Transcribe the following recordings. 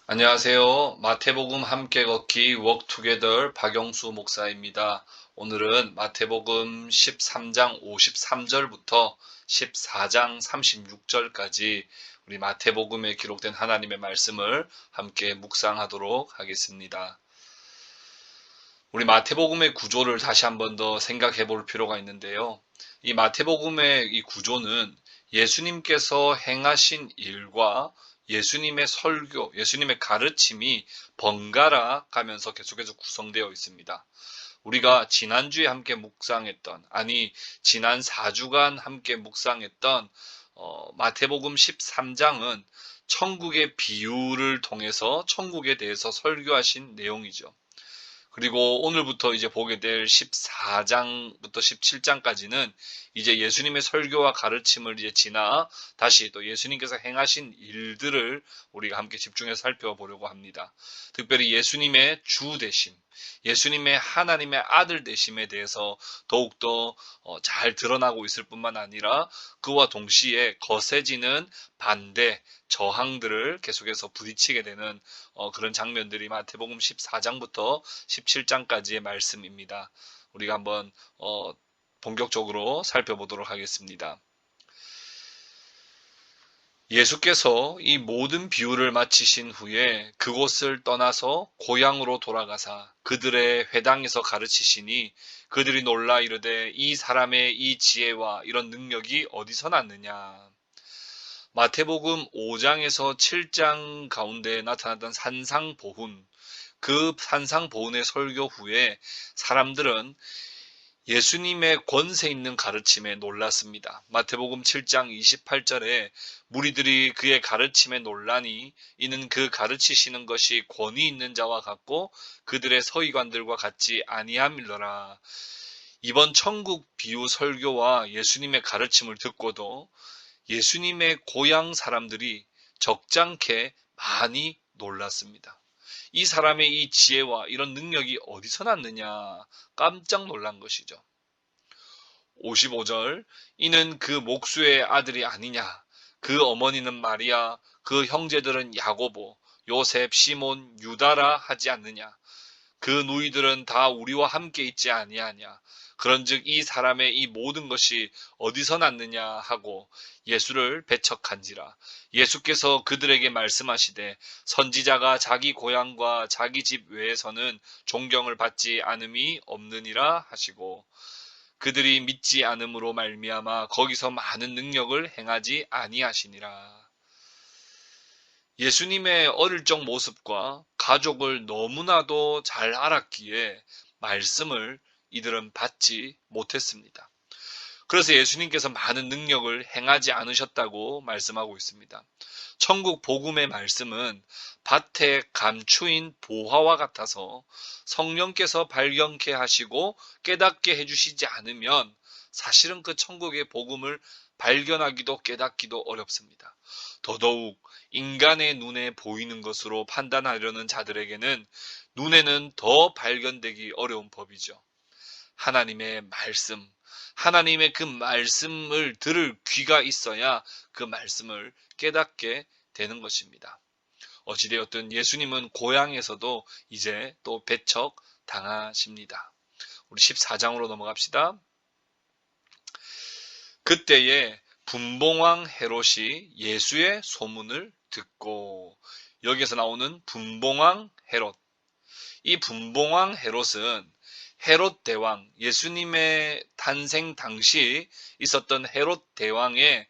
안녕하세요. 마태복음 함께 걷기 워크투게더 박영수 목사입니다. 오늘은 마태복음 13장 53절부터 14장 36절까지 우리 마태복음에 기록된 하나님의 말씀을 함께 묵상하도록 하겠습니다. 우리 마태복음의 구조를 다시 한번 더 생각해 볼 필요가 있는데요. 이 마태복음의 이 구조는 예수님께서 행하신 일과 예수님의 설교, 예수님의 가르침이 번갈아 가면서 계속해서 구성되어 있습니다. 우리가 지난주에 함께 묵상했던, 지난 4주간 함께 묵상했던 마태복음 13장은 천국의 비유를 통해서 천국에 대해서 설교하신 내용이죠. 그리고 오늘부터 이제 보게 될 14장부터 17장까지는 이제 예수님의 설교와 가르침을 이제 지나 다시 또 예수님께서 행하신 일들을 우리가 함께 집중해서 살펴보려고 합니다. 특별히 예수님의 주 되심, 예수님의 하나님의 아들 되심에 대해서 더욱더 잘 드러나고 있을 뿐만 아니라 그와 동시에 거세지는 반대, 저항들을 계속해서 부딪히게 되는 그런 장면들이 마태복음 14장부터 17장까지의 말씀입니다. 우리가 한번 본격적으로 살펴보도록 하겠습니다. 예수께서 이 모든 비유를 마치신 후에 그곳을 떠나서 고향으로 돌아가사 그들의 회당에서 가르치시니 그들이 놀라 이르되 이 사람의 이 지혜와 이런 능력이 어디서 났느냐. 마태복음 5장에서 7장 가운데 나타났던 산상보훈, 그 산상보훈의 설교 후에 사람들은 예수님의 권세 있는 가르침에 놀랐습니다. 마태복음 7장 28절에 무리들이 그의 가르침에 놀라니 이는 그 가르치시는 것이 권위 있는 자와 같고 그들의 서기관들과 같지 아니함이더라. 이번 천국 비유 설교와 예수님의 가르침을 듣고도 예수님의 고향 사람들이 적잖게 많이 놀랐습니다. 이 사람의 이 지혜와 이런 능력이 어디서 났느냐 깜짝 놀란 것이죠. 55절 이는 그 목수의 아들이 아니냐 그 어머니는 마리아 그 형제들은 야고보 요셉 시몬 유다라 하지 않느냐 그 누이들은 다 우리와 함께 있지 아니하냐 그런즉 이 사람의 이 모든 것이 어디서 났느냐 하고 예수를 배척한지라. 예수께서 그들에게 말씀하시되 선지자가 자기 고향과 자기 집 외에서는 존경을 받지 않음이 없느니라 하시고 그들이 믿지 않음으로 말미암아 거기서 많은 능력을 행하지 아니하시니라. 예수님의 어릴 적 모습과 가족을 너무나도 잘 알았기에 말씀을 이들은 받지 못했습니다. 그래서 예수님께서 많은 능력을 행하지 않으셨다고 말씀하고 있습니다. 천국 복음의 말씀은 밭에 감추인 보화와 같아서 성령께서 발견케 하시고 깨닫게 해주시지 않으면 사실은 그 천국의 복음을 발견하기도 깨닫기도 어렵습니다. 더더욱 인간의 눈에 보이는 것으로 판단하려는 자들에게는 눈에는 더 발견되기 어려운 법이죠. 하나님의 말씀, 하나님의 그 말씀을 들을 귀가 있어야 그 말씀을 깨닫게 되는 것입니다. 어찌되었든 예수님은 고향에서도 이제 또 배척 당하십니다. 우리 14장으로 넘어갑시다. 그때에 분봉왕 헤롯이 예수의 소문을 듣고 여기에서 나오는 분봉왕 헤롯 이 분봉왕 헤롯은 헤롯 대왕 예수님의 탄생 당시 있었던 헤롯 대왕의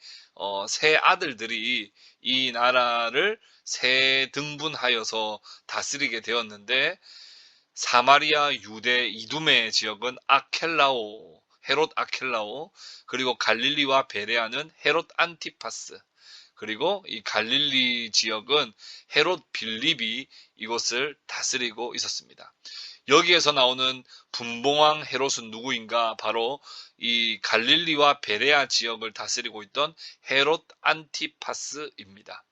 세 아들들이 이 나라를 세 등분하여서 다스리게 되었는데 사마리아 유대 이두메 지역은 아켈라오 헤롯 아켈라오 그리고 갈릴리와 베레아는 헤롯 안티파스 그리고 이 갈릴리 지역은 헤롯 빌립이 이곳을 다스리고 있었습니다. 여기에서 나오는 분봉왕 헤롯은 누구인가? 바로 이 갈릴리와 베레아 지역을 다스리고 있던 헤롯 안티파스입니다.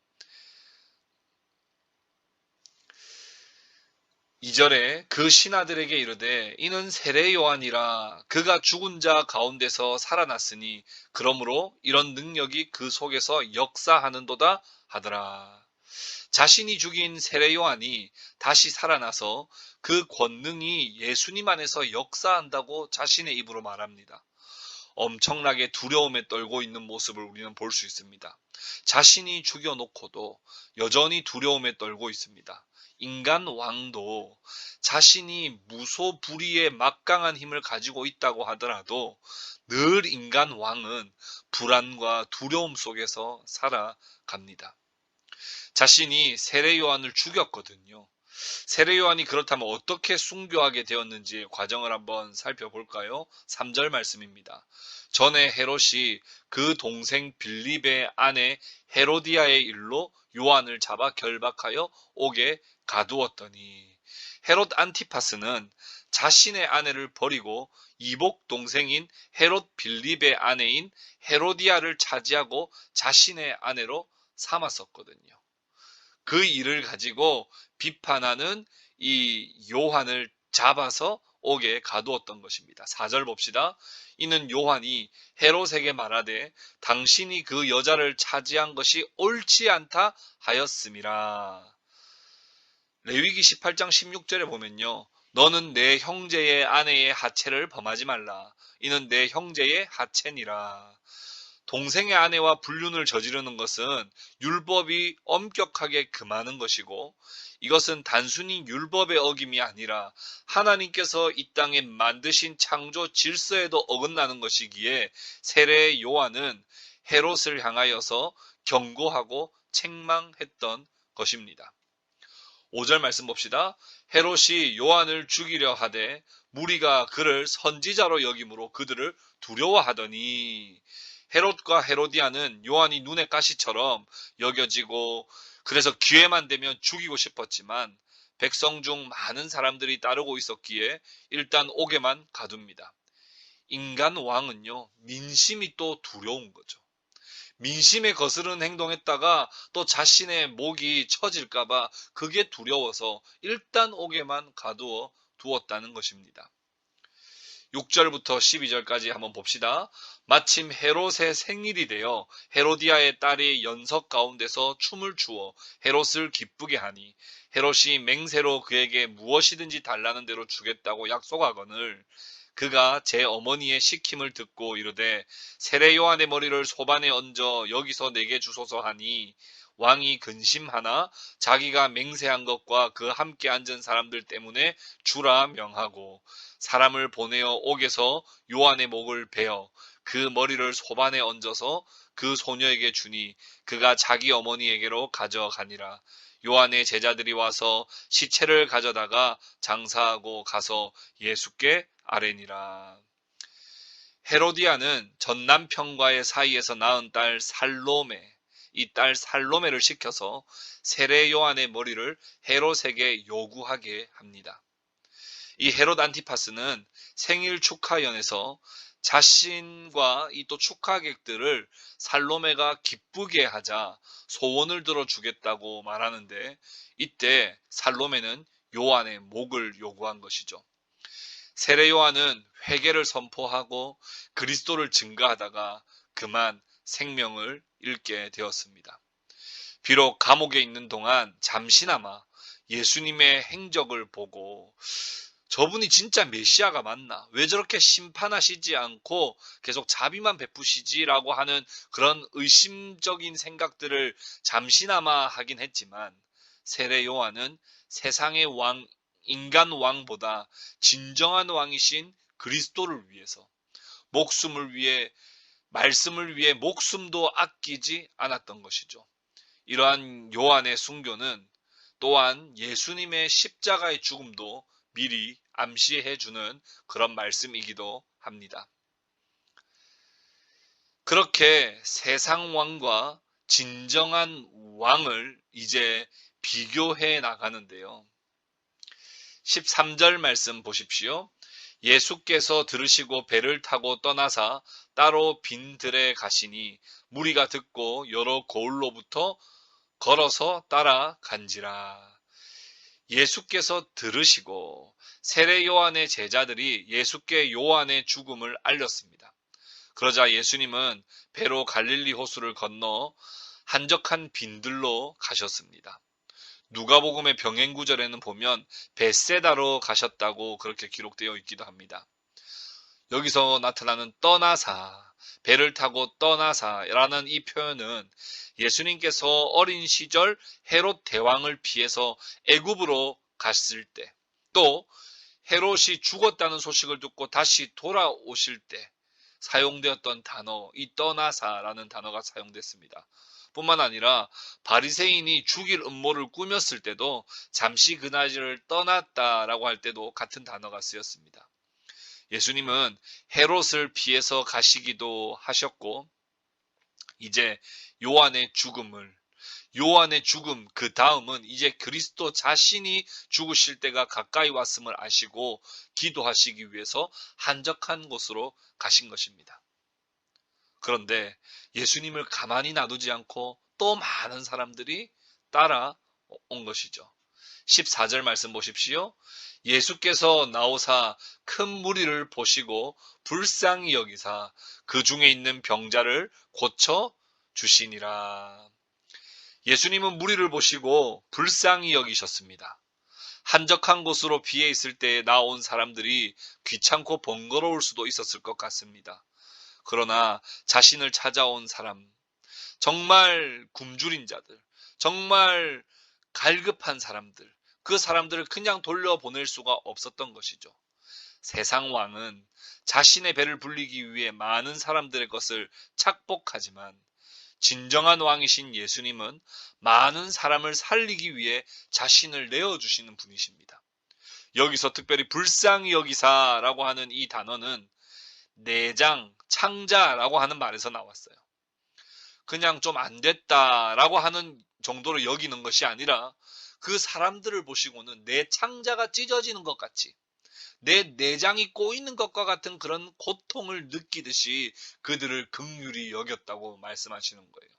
2절에 그 신하들에게 이르되 이는 세례 요한이라 그가 죽은 자 가운데서 살아났으니 그러므로 이런 능력이 그 속에서 역사하는도다 하더라. 자신이 죽인 세례 요한이 다시 살아나서 그 권능이 예수님 안에서 역사한다고 자신의 입으로 말합니다. 엄청나게 두려움에 떨고 있는 모습을 우리는 볼 수 있습니다. 자신이 죽여놓고도 여전히 두려움에 떨고 있습니다. 인간 왕도 자신이 무소불위의 막강한 힘을 가지고 있다고 하더라도 늘 인간 왕은 불안과 두려움 속에서 살아갑니다. 자신이 세례 요한을 죽였거든요. 세례 요한이 그렇다면 어떻게 순교하게 되었는지 과정을 한번 살펴볼까요? 3절 말씀입니다. 전에 헤롯이 그 동생 빌립의 아내 헤로디아의 일로 요한을 잡아 결박하여 옥에 가두었더니, 헤롯 안티파스는 자신의 아내를 버리고 이복 동생인 헤롯 빌립의 아내인 헤로디아를 차지하고 자신의 아내로 삼았었거든요. 그 일을 가지고 비판하는 이 요한을 잡아서 옥에 가두었던 것입니다. 4절 봅시다. 이는 요한이 헤롯에게 말하되 당신이 그 여자를 차지한 것이 옳지 않다 하였음이라. 레위기 18장 16절에 보면요, 너는 내 형제의 아내의 하체를 범하지 말라. 이는 내 형제의 하체니라. 동생의 아내와 불륜을 저지르는 것은 율법이 엄격하게 금하는 것이고, 이것은 단순히 율법의 어김이 아니라 하나님께서 이 땅에 만드신 창조 질서에도 어긋나는 것이기에 세례 요한은 헤롯을 향하여서 경고하고 책망했던 것입니다. 5절 말씀 봅시다. 헤롯이 요한을 죽이려 하되 무리가 그를 선지자로 여김으로 그들을 두려워하더니, 헤롯과 헤로디아는 요한이 눈의 가시처럼 여겨지고 그래서 기회만 되면 죽이고 싶었지만 백성 중 많은 사람들이 따르고 있었기에 일단 옥에만 가둡니다. 인간 왕은요, 민심이 또 두려운 거죠. 민심에 거스르는 행동했다가 또 자신의 목이 처질까봐 그게 두려워서 일단 옥에만 가두어 두었다는 것입니다. 6절부터 12절까지 한번 봅시다. 마침 헤롯의 생일이 되어 헤로디아의 딸이 연석 가운데서 춤을 추어 헤롯을 기쁘게 하니 헤롯이 맹세로 그에게 무엇이든지 달라는 대로 주겠다고 약속하거늘, 그가 제 어머니의 시킴을 듣고 이르되 세례 요한의 머리를 소반에 얹어 여기서 내게 주소서 하니, 왕이 근심하나 자기가 맹세한 것과 그 함께 앉은 사람들 때문에 주라 명하고 사람을 보내어 옥에서 요한의 목을 베어 그 머리를 소반에 얹어서 그 소녀에게 주니 그가 자기 어머니에게로 가져가니라. 요한의 제자들이 와서 시체를 가져다가 장사하고 가서 예수께 아뢰니라. 헤로디아는 전 남편과의 사이에서 낳은 딸 살로메, 이 딸 살로메를 시켜서 세례 요한의 머리를 헤롯에게 요구하게 합니다. 이 헤롯 안티파스는 생일 축하연에서 자신과 이 또 축하객들을 살로메가 기쁘게 하자 소원을 들어주겠다고 말하는데, 이때 살로메는 요한의 목을 요구한 것이죠. 세례 요한은 회개를 선포하고 그리스도를 증거하다가 그만 생명을 잃게 되었습니다. 비록 감옥에 있는 동안 잠시나마 예수님의 행적을 보고 저분이 진짜 메시아가 맞나? 왜 저렇게 심판하시지 않고 계속 자비만 베푸시지라고 하는 그런 의심적인 생각들을 잠시나마 하긴 했지만, 세례 요한은 세상의 왕, 인간 왕보다 진정한 왕이신 그리스도를 위해서 목숨을 위해, 말씀을 위해 목숨도 아끼지 않았던 것이죠. 이러한 요한의 순교는 또한 예수님의 십자가의 죽음도 미리 암시해주는 그런 말씀이기도 합니다. 그렇게 세상 왕과 진정한 왕을 이제 비교해 나가는데요. 13절 말씀 보십시오. 예수께서 들으시고 배를 타고 떠나사 따로 빈 들에 가시니 무리가 듣고 여러 고을로부터 걸어서 따라간지라. 예수께서 들으시고 세례 요한의 제자들이 예수께 요한의 죽음을 알렸습니다. 그러자 예수님은 배로 갈릴리 호수를 건너 한적한 빈들로 가셨습니다. 누가복음의 병행 구절에는 보면 벳세다로 가셨다고 그렇게 기록되어 있기도 합니다. 여기서 나타나는 떠나사, 배를 타고 떠나사라는 이 표현은 예수님께서 어린 시절 헤롯 대왕을 피해서 애굽으로 갔을 때, 또 헤롯이 죽었다는 소식을 듣고 다시 돌아오실 때 사용되었던 단어, 이 떠나사라는 단어가 사용됐습니다. 뿐만 아니라 바리새인이 죽일 음모를 꾸몄을 때도 잠시 그날을 떠났다라고 할 때도 같은 단어가 쓰였습니다. 예수님은 헤롯을 피해서 가시기도 하셨고, 이제 요한의 죽음, 그 다음은 이제 그리스도 자신이 죽으실 때가 가까이 왔음을 아시고 기도하시기 위해서 한적한 곳으로 가신 것입니다. 그런데 예수님을 가만히 놔두지 않고 또 많은 사람들이 따라온 것이죠. 14절 말씀 보십시오. 예수께서 나오사 큰 무리를 보시고 불쌍히 여기사 그 중에 있는 병자를 고쳐 주시니라. 예수님은 무리를 보시고 불쌍히 여기셨습니다. 한적한 곳으로 피해 있을 때 나온 사람들이 귀찮고 번거로울 수도 있었을 것 같습니다. 그러나 자신을 찾아온 사람, 정말 굶주린 자들, 정말 갈급한 사람들, 그 사람들을 그냥 돌려보낼 수가 없었던 것이죠. 세상 왕은 자신의 배를 불리기 위해 많은 사람들의 것을 착복하지만 진정한 왕이신 예수님은 많은 사람을 살리기 위해 자신을 내어주시는 분이십니다. 여기서 특별히 불쌍히 여기사라고 하는 이 단어는 내장, 창자라고 하는 말에서 나왔어요. 그냥 좀 안 됐다라고 하는 정도로 여기는 것이 아니라 그 사람들을 보시고는 내 창자가 찢어지는 것 같이, 내 내장이 꼬이는 것과 같은 그런 고통을 느끼듯이 그들을 긍휼히 여겼다고 말씀하시는 거예요.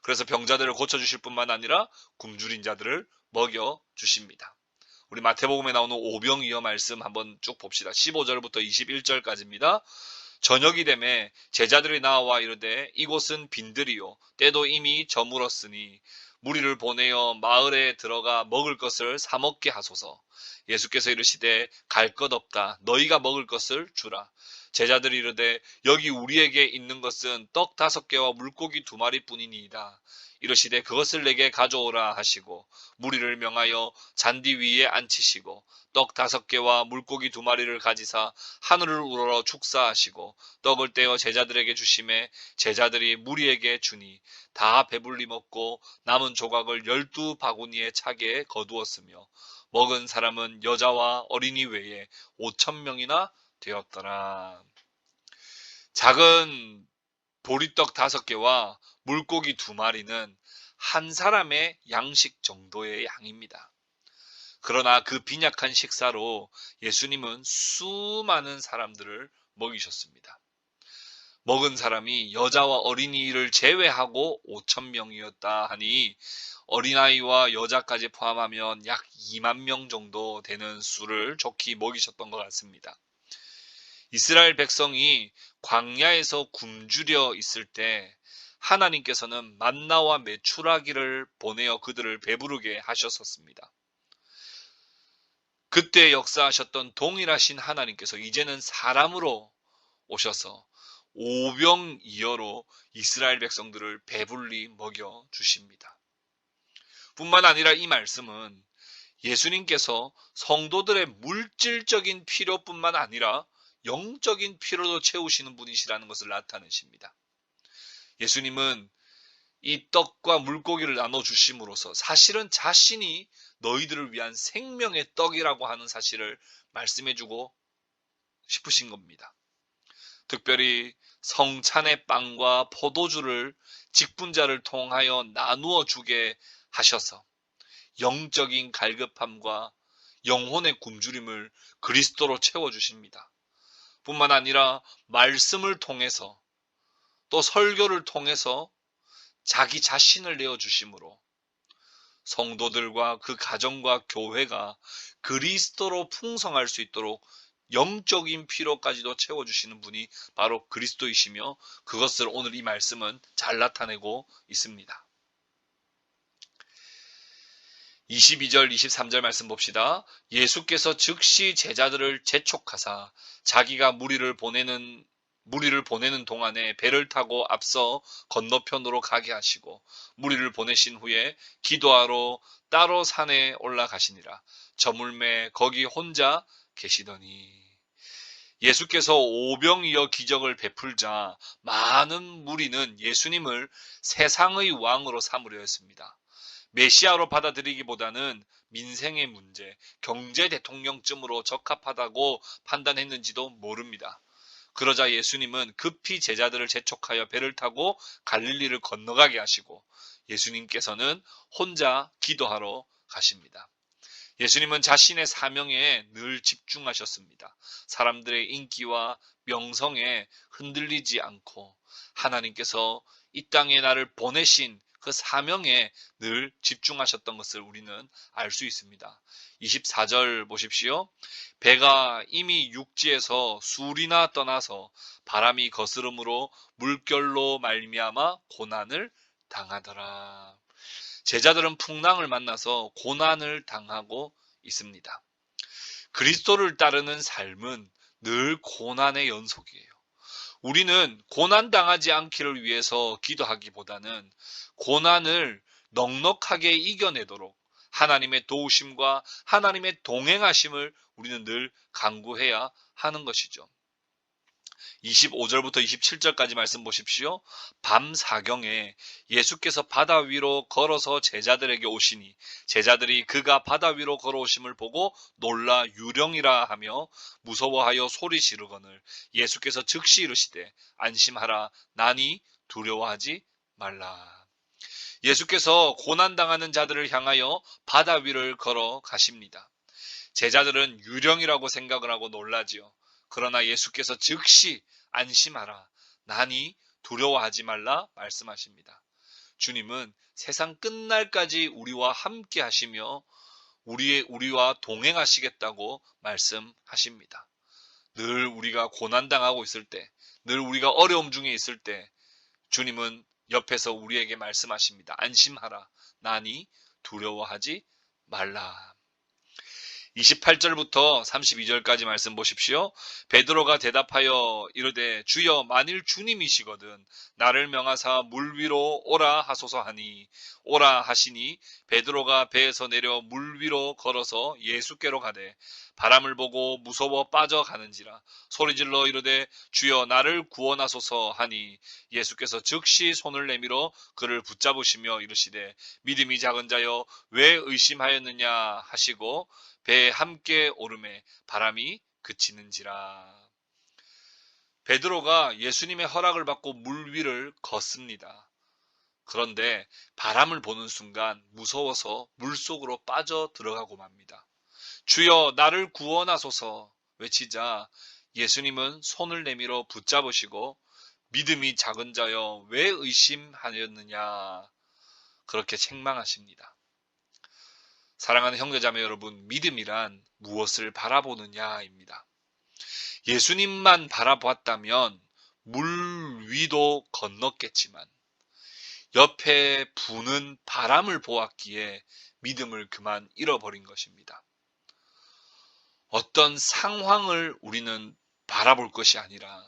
그래서 병자들을 고쳐주실 뿐만 아니라 굶주린 자들을 먹여주십니다. 우리 마태복음에 나오는 오병이어 말씀 한번 쭉 봅시다. 15절부터 21절까지입니다. 저녁이 되매 제자들이 나와 이르되 이곳은 빈들이요 때도 이미 저물었으니 무리를 보내어 마을에 들어가 먹을 것을 사 먹게 하소서. 예수께서 이르시되 갈 것 없다 너희가 먹을 것을 주라. 제자들이 이르되 여기 우리에게 있는 것은 떡 5개와 물고기 2마리뿐이니이다. 이르시되 그것을 내게 가져오라 하시고 무리를 명하여 잔디 위에 앉히시고 떡 5개와 물고기 2마리를 가지사 하늘을 우러러 축사하시고 떡을 떼어 제자들에게 주심에 제자들이 무리에게 주니 다 배불리 먹고 남은 조각을 12바구니에 차게 거두었으며 먹은 사람은 여자와 어린이 외에 5,000명이나 되었더라. 작은 보리떡 5개와 물고기 2마리는 한 사람의 양식 정도의 양입니다. 그러나 그 빈약한 식사로 예수님은 수많은 사람들을 먹이셨습니다. 먹은 사람이 여자와 어린이를 제외하고 5,000명이었다 하니 어린아이와 여자까지 포함하면 약 2만 명 정도 되는 수를 좋게 먹이셨던 것 같습니다. 이스라엘 백성이 광야에서 굶주려 있을 때 하나님께서는 만나와 메추라기를 보내어 그들을 배부르게 하셨었습니다. 그때 역사하셨던 동일하신 하나님께서 이제는 사람으로 오셔서 오병이어로 이스라엘 백성들을 배불리 먹여 주십니다. 뿐만 아니라 이 말씀은 예수님께서 성도들의 물질적인 필요뿐만 아니라 영적인 필요도 채우시는 분이시라는 것을 나타내십니다. 예수님은 이 떡과 물고기를 나눠주심으로써 사실은 자신이 너희들을 위한 생명의 떡이라고 하는 사실을 말씀해주고 싶으신 겁니다. 특별히 성찬의 빵과 포도주를 직분자를 통하여 나누어 주게 하셔서 영적인 갈급함과 영혼의 굶주림을 그리스도로 채워주십니다. 뿐만 아니라 말씀을 통해서 또 설교를 통해서 자기 자신을 내어주심으로 성도들과 그 가정과 교회가 그리스도로 풍성할 수 있도록 영적인 필요까지도 채워주시는 분이 바로 그리스도이시며, 그것을 오늘 이 말씀은 잘 나타내고 있습니다. 22절, 23절 말씀 봅시다. 예수께서 즉시 제자들을 재촉하사 자기가 무리를 보내는 동안에 배를 타고 앞서 건너편으로 가게 하시고, 무리를 보내신 후에 기도하러 따로 산에 올라가시니라. 저물매 거기 혼자 계시더니, 예수께서 오병이어 기적을 베풀자 많은 무리는 예수님을 세상의 왕으로 삼으려 했습니다. 메시아로 받아들이기보다는 민생의 문제, 경제 대통령쯤으로 적합하다고 판단했는지도 모릅니다. 그러자 예수님은 급히 제자들을 재촉하여 배를 타고 갈릴리를 건너가게 하시고, 예수님께서는 혼자 기도하러 가십니다. 예수님은 자신의 사명에 늘 집중하셨습니다. 사람들의 인기와 명성에 흔들리지 않고 하나님께서 이 땅에 나를 보내신 그 사명에 늘 집중하셨던 것을 우리는 알 수 있습니다. 24절 보십시오. 배가 이미 육지에서 수리나 떠나서 바람이 거스름으로 물결로 말미암아 고난을 당하더라. 제자들은 풍랑을 만나서 고난을 당하고 있습니다. 그리스도를 따르는 삶은 늘 고난의 연속이에요. 우리는 고난 당하지 않기를 위해서 기도하기보다는 고난을 넉넉하게 이겨내도록 하나님의 도우심과 하나님의 동행하심을 우리는 늘 간구해야 하는 것이죠. 25절부터 27절까지 말씀 보십시오. 밤 사경에 예수께서 바다 위로 걸어서 제자들에게 오시니 제자들이 그가 바다 위로 걸어오심을 보고 놀라 유령이라 하며 무서워하여 소리 지르거늘 예수께서 즉시 이르시되 안심하라 나니 두려워하지 말라. 예수께서 고난당하는 자들을 향하여 바다 위를 걸어 가십니다. 제자들은 유령이라고 생각을 하고 놀라지요. 그러나 예수께서 즉시 안심하라, 나니 두려워하지 말라 말씀하십니다. 주님은 세상 끝날까지 우리와 함께 하시며 우리와 동행하시겠다고 말씀하십니다. 늘 우리가 고난당하고 있을 때, 늘 우리가 어려움 중에 있을 때 주님은 옆에서 우리에게 말씀하십니다. 안심하라, 나니 두려워하지 말라. 28절부터 32절까지 말씀 보십시오. 베드로가 대답하여 이르되 주여 만일 주님이시거든 나를 명하사 물 위로 오라 하소서 하니 오라 하시니 베드로가 배에서 내려 물 위로 걸어서 예수께로 가되 바람을 보고 무서워 빠져가는지라 소리질러 이르되 주여 나를 구원하소서 하니 예수께서 즉시 손을 내밀어 그를 붙잡으시며 이르시되 믿음이 작은 자여 왜 의심하였느냐 하시고 배에 함께 오름에 바람이 그치는지라. 베드로가 예수님의 허락을 받고 물 위를 걷습니다. 그런데 바람을 보는 순간 무서워서 물속으로 빠져 들어가고 맙니다. 주여 나를 구원하소서 외치자 예수님은 손을 내밀어 붙잡으시고 믿음이 작은 자여 왜 의심하였느냐 그렇게 책망하십니다. 사랑하는 형제자매 여러분, 믿음이란 무엇을 바라보느냐입니다. 예수님만 바라보았다면 물 위도 건넜겠지만 옆에 부는 바람을 보았기에 믿음을 그만 잃어버린 것입니다. 어떤 상황을 우리는 바라볼 것이 아니라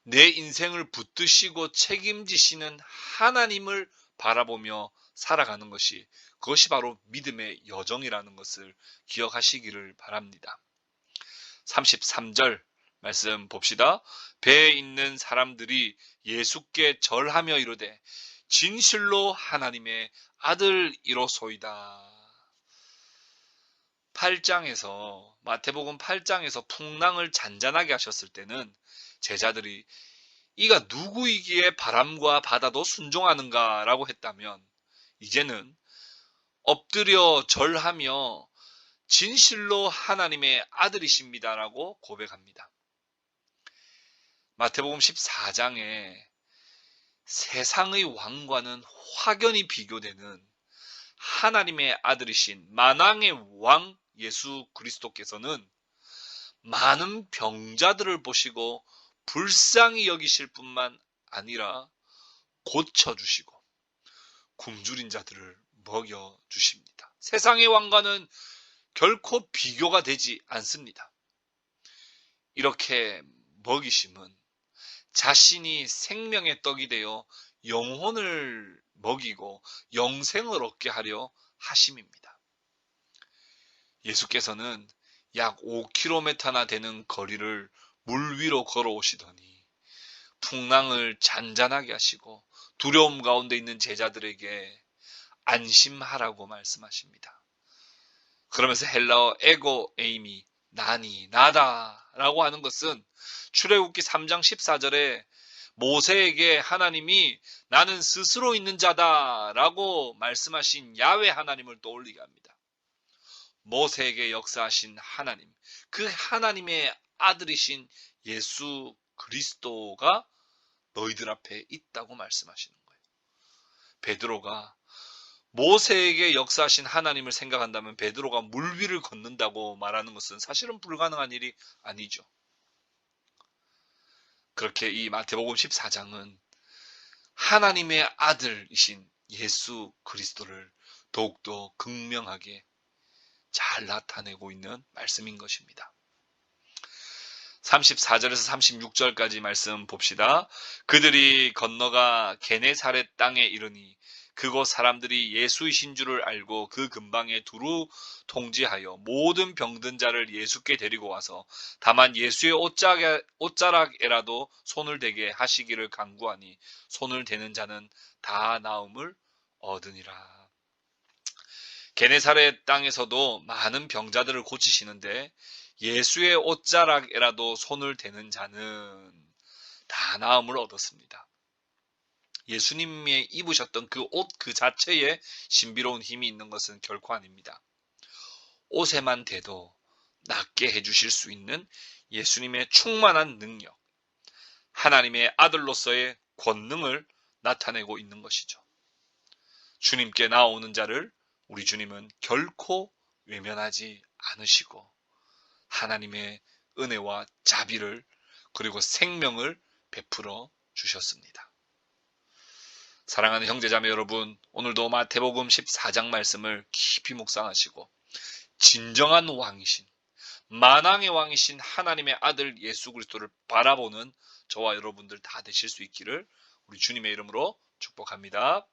내 인생을 붙드시고 책임지시는 하나님을 바라보며 살아가는 것이 그것이 바로 믿음의 여정이라는 것을 기억하시기를 바랍니다. 33절 말씀 봅시다. 배에 있는 사람들이 예수께 절하며 이르되 진실로 하나님의 아들이로소이다. 8장에서 마태복음 8장에서 풍랑을 잔잔하게 하셨을 때는 제자들이 이가 누구이기에 바람과 바다도 순종하는가 라고 했다면 이제는 엎드려 절하며 진실로 하나님의 아들이십니다라고 고백합니다. 마태복음 14장에 세상의 왕과는 확연히 비교되는 하나님의 아들이신 만왕의 왕 예수 그리스도께서는 많은 병자들을 보시고 불쌍히 여기실 뿐만 아니라 고쳐주시고 굶주린 자들을 먹여주십니다. 세상의 왕과는 결코 비교가 되지 않습니다. 이렇게 먹이심은 자신이 생명의 떡이 되어 영혼을 먹이고 영생을 얻게 하려 하심입니다. 예수께서는 약 5km나 되는 거리를 물 위로 걸어오시더니 풍랑을 잔잔하게 하시고 두려움 가운데 있는 제자들에게 안심하라고 말씀하십니다. 그러면서 헬라어 에고 에이미 나니 나다 라고 하는 것은 출애굽기 3장 14절에 모세에게 하나님이 나는 스스로 있는 자다 라고 말씀하신 야훼 하나님을 떠올리게 합니다. 모세에게 역사하신 하나님, 그 하나님의 아들이신 예수 그리스도가 너희들 앞에 있다고 말씀하시는 거예요. 베드로가 모세에게 역사하신 하나님을 생각한다면 베드로가 물 위를 걷는다고 말하는 것은 사실은 불가능한 일이 아니죠. 그렇게 이 마태복음 14장은 하나님의 아들이신 예수 그리스도를 더욱더 극명하게 잘 나타내고 있는 말씀인 것입니다. 34절에서 36절까지 말씀 봅시다. 그들이 건너가 게네사렛 땅에 이르니 그곳 사람들이 예수이신 줄을 알고 그 근방에 두루 통지하여 모든 병든 자를 예수께 데리고 와서 다만 예수의 옷자락에라도 손을 대게 하시기를 간구하니 손을 대는 자는 다 나음을 얻으니라. 게네사렛 땅에서도 많은 병자들을 고치시는데 예수의 옷자락에라도 손을 대는 자는 다 나음을 얻었습니다. 예수님이 입으셨던 그 옷 그 자체에 신비로운 힘이 있는 것은 결코 아닙니다. 옷에만 대도 낫게 해주실 수 있는 예수님의 충만한 능력, 하나님의 아들로서의 권능을 나타내고 있는 것이죠. 주님께 나오는 자를 우리 주님은 결코 외면하지 않으시고 하나님의 은혜와 자비를 그리고 생명을 베풀어 주셨습니다. 사랑하는 형제자매 여러분, 오늘도 마태복음 14장 말씀을 깊이 묵상하시고 진정한 왕이신 만왕의 왕이신 하나님의 아들 예수 그리스도를 바라보는 저와 여러분들 다 되실 수 있기를 우리 주님의 이름으로 축복합니다.